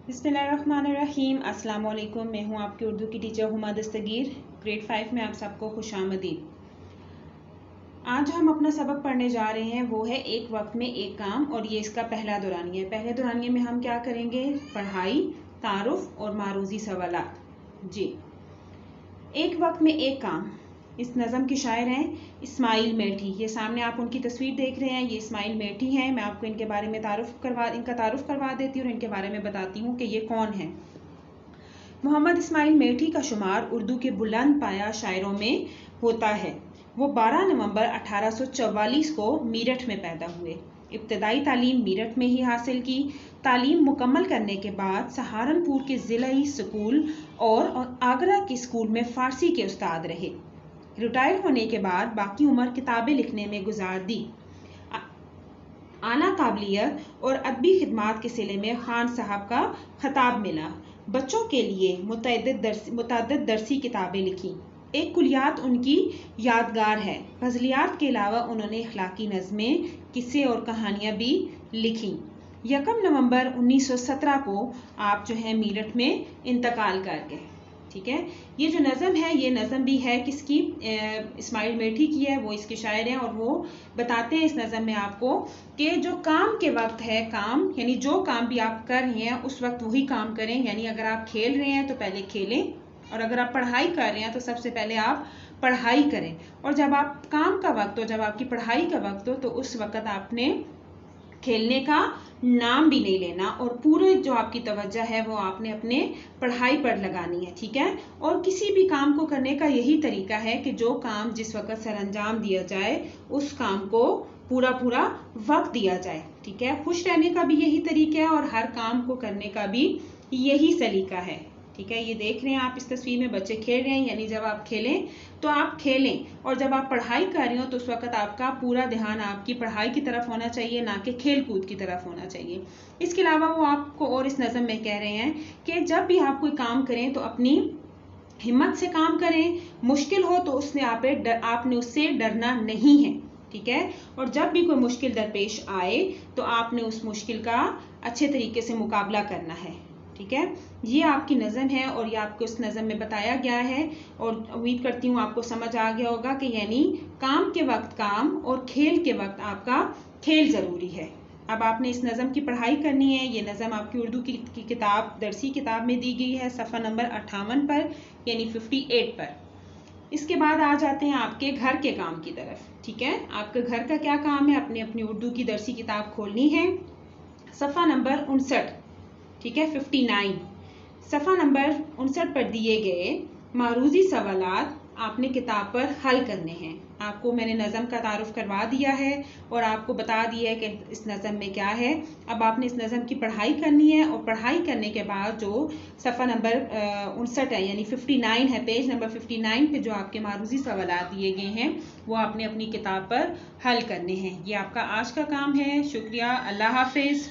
बिस्मिल्लाहिर्रहमानिर्रहीम। अस्सलाम वालेकुम। मैं हूँ आपकी उर्दू की टीचर हुमा दस्तगीर। ग्रेड 5 में आप सबको खुशामदीद। आज हम अपना सबक पढ़ने जा रहे हैं, वो है एक वक्त में एक काम, और ये इसका पहला दुरानिया है। पहले दुरानिये में हम क्या करेंगे? पढ़ाई, तारुफ और मारूजी सवालात। जी, एक वक्त में एक काम। इस नज़म के शायर हैं इस्माइल मेठी। ये सामने आप उनकी तस्वीर देख रहे हैं, ये इस्माइल मेठी हैं। मैं आपको इनके बारे में इनका तारुफ करवा देती हूँ और इनके बारे में बताती हूँ कि ये कौन है। मोहम्मद इस्माइल मेठी का शुमार उर्दू के बुलंद पाया शायरों में होता है। वो 12 नवंबर 1844 को मीरठ में पैदा हुए। इब्तदाई तालीम मीरठ में ही हासिल की। तालीम मुकम्मल करने के बाद सहारनपुर के ज़िलाई स्कूल और आगरा के स्कूल में फ़ारसी के उस्ताद रहे। रिटायर होने के बाद बाकी उम्र किताबें लिखने में गुजार दी। आला काबिलियत और अदबी खिदमात के सिले में खान साहब का खिताब मिला। बच्चों के लिए मुतअद्दिद दरसी किताबें लिखी। एक कुलियात उनकी यादगार है। ग़ज़लियात के अलावा उन्होंने अखलाकी नज़में, किस्से और कहानियाँ भी लिखी। 1 नवंबर 1917 को आप जो है मीरठ में इंतकाल कर गए। ठीक है, ये जो नज़म है, ये नज़म भी है किसकी? इस्माइल मेठी की है। वो इसके शायर हैं और वो बताते हैं इस नज़म में आपको कि जो काम के वक्त है, काम यानी जो काम भी आप कर रहे हैं उस वक्त वही काम करें। यानी अगर आप खेल रहे हैं तो पहले खेलें, और अगर आप पढ़ाई कर रहे हैं तो सबसे पहले आप पढ़ाई करें। और जब आप काम का वक्त हो, जब आपकी पढ़ाई का वक्त हो, तो उस वक्त आपने खेलने का नाम भी नहीं लेना, और पूरे जो आपकी तवज्जो है वो आपने अपने पढ़ाई पर लगानी है। ठीक है, और किसी भी काम को करने का यही तरीका है कि जो काम जिस वक्त सरअंजाम दिया जाए उस काम को पूरा वक्त दिया जाए। ठीक है, खुश रहने का भी यही तरीका है और हर काम को करने का भी यही सलीका है। ठीक है, ये देख रहे हैं आप इस तस्वीर में बच्चे खेल रहे हैं। यानी जब आप खेलें तो आप खेलें, और जब आप पढ़ाई कर रहे हो तो उस वक्त आपका पूरा ध्यान आपकी पढ़ाई की तरफ होना चाहिए, ना कि खेल कूद की तरफ होना चाहिए। इसके अलावा वो आपको और इस नज़म में कह रहे हैं कि जब भी आप कोई काम करें तो अपनी हिम्मत से काम करें। मुश्किल हो तो आपने उससे डरना नहीं है। ठीक है, और जब भी कोई मुश्किल दरपेश आए तो आपने उस मुश्किल का अच्छे तरीके से मुकाबला करना है। ठीक है, ये आपकी नज़म है और ये आपको इस नज़म में बताया गया है, और उम्मीद करती हूँ आपको समझ आ गया होगा कि यानी काम के वक्त काम और खेल के वक्त आपका खेल ज़रूरी है। अब आपने इस नज़म की पढ़ाई करनी है। ये नज़म आपकी उर्दू की किताब, दरसी किताब में दी गई है, सफ़ा नंबर 58 पर यानी 58 पर। इसके बाद आ जाते हैं आपके घर के काम की तरफ। ठीक है, आपके घर का क्या काम है? अपनी उर्दू की दरसी किताब खोलनी है, सफ़ा नंबर 59। ठीक है, 59 सफ़ा नंबर 59 पर दिए गए मारूजी सवालात आपने किताब पर हल करने हैं। आपको मैंने नज़म का तारुफ करवा दिया है और आपको बता दिया है कि इस नज़म में क्या है। अब आपने इस नज़म की पढ़ाई करनी है, और पढ़ाई करने के बाद जो सफ़ा नंबर 59 है यानी 59 है, पेज नंबर 59 पे जो आपके मारूजी सवालात दिए गए हैं वो आपने अपनी किताब पर हल करने हैं। ये आपका आज का काम है। शुक्रिया, अल्लाह हाफिज़।